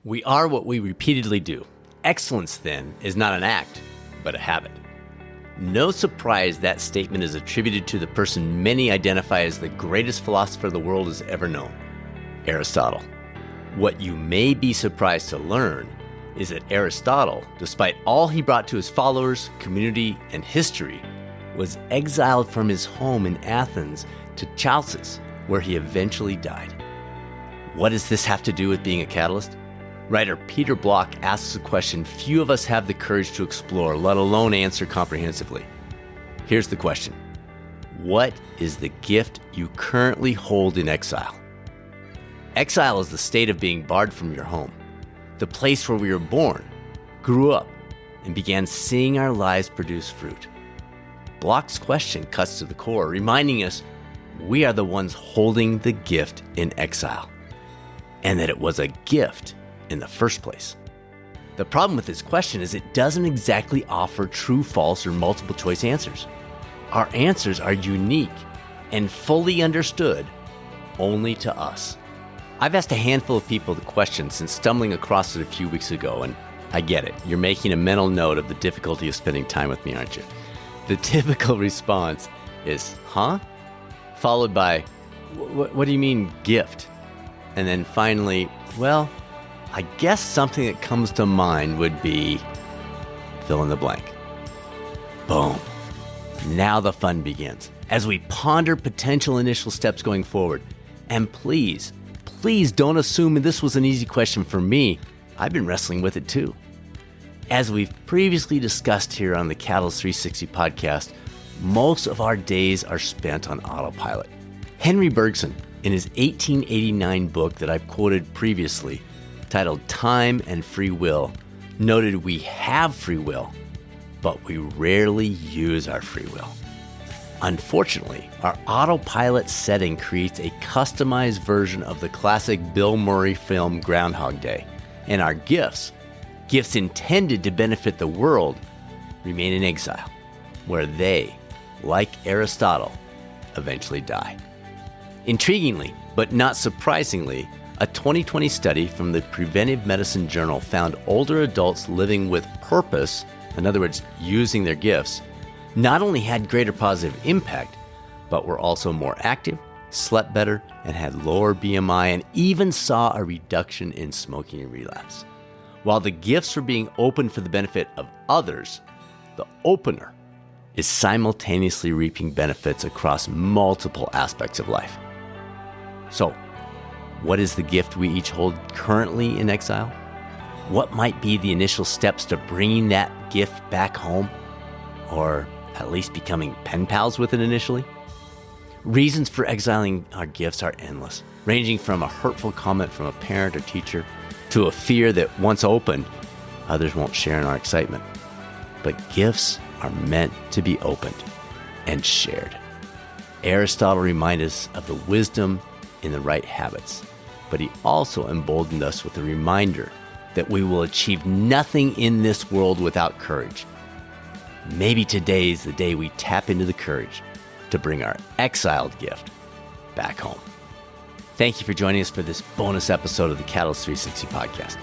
We are what we repeatedly do. Excellence, then, is not an act, but a habit. No surprise that statement is attributed to the person many identify as the greatest philosopher the world has ever known, Aristotle. What you may be surprised to learn is that Aristotle, despite all he brought to his followers, community, and history, was exiled from his home in Athens to Chalcis, where he eventually died. What does this have to do with being a catalyst? Writer Peter Block asks a question few of us have the courage to explore, let alone answer comprehensively. Here's the question. What is the gift you currently hold in exile? Exile is the state of being barred from your home, the place where we were born, grew up, and began seeing our lives produce fruit. Block's question cuts to the core, reminding us we are the ones holding the gift in exile, and that it was a gift in the first place. The problem with this question is it doesn't exactly offer true, false, or multiple choice answers. Our answers are unique and fully understood only to us. I've asked a handful of people the question since stumbling across it a few weeks ago, and I get it. You're making a mental note of the difficulty of spending time with me, aren't you? The typical response is, huh? Followed by, what do you mean, gift? And then finally, well, I guess something that comes to mind would be fill in the blank. Boom. Now the fun begins as we ponder potential initial steps going forward. And please don't assume this was an easy question for me. I've been wrestling with it too. As we've previously discussed here on the Catalyst 360 podcast, most of our days are spent on autopilot. Henry Bergson, in his 1889 book that I've quoted previously, titled Time and Free Will, noted we have free will, but we rarely use our free will. Unfortunately, our autopilot setting creates a customized version of the classic Bill Murray film Groundhog Day, and our gifts intended to benefit the world, remain in exile, where they, like Aristotle, eventually die. Intriguingly, but not surprisingly, a 2020 study from the Preventive Medicine Journal found older adults living with purpose, in other words, using their gifts, not only had greater positive impact, but were also more active, slept better, and had lower BMI, and even saw a reduction in smoking and relapse. While the gifts were being opened for the benefit of others, the opener is simultaneously reaping benefits across multiple aspects of life. So, what is the gift we each hold currently in exile? What might be the initial steps to bringing that gift back home? Or at least becoming pen pals with it initially? Reasons for exiling our gifts are endless, ranging from a hurtful comment from a parent or teacher to a fear that once opened, others won't share in our excitement. But gifts are meant to be opened and shared. Aristotle reminded us of the wisdom in the right habits, but he also emboldened us with a reminder that we will achieve nothing in this world without courage. Maybe today is the day we tap into the courage to bring our exiled gift back home. Thank you for joining us for this bonus episode of the Catalyst 360 podcast.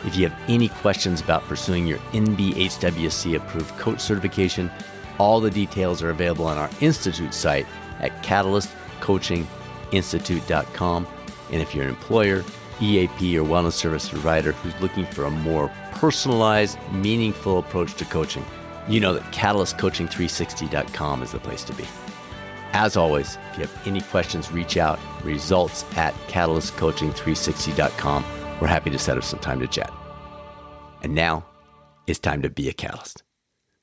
If you have any questions about pursuing your NBHWC approved coach certification, all the details are available on our Institute site at catalystcoachinginstitute.com. And if you're an employer, EAP, or wellness service provider who's looking for a more personalized, meaningful approach to coaching, you know that catalystcoaching360.com is the place to be. As always, if you have any questions, reach out. Results at catalystcoaching360.com. We're happy to set up some time to chat. And now, it's time to be a catalyst.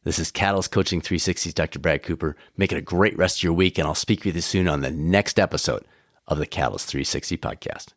This is Catalyst Coaching 360's Dr. Brad Cooper. Make it a great rest of your week, and I'll speak with you soon on the next episode of the Catalyst 360 podcast.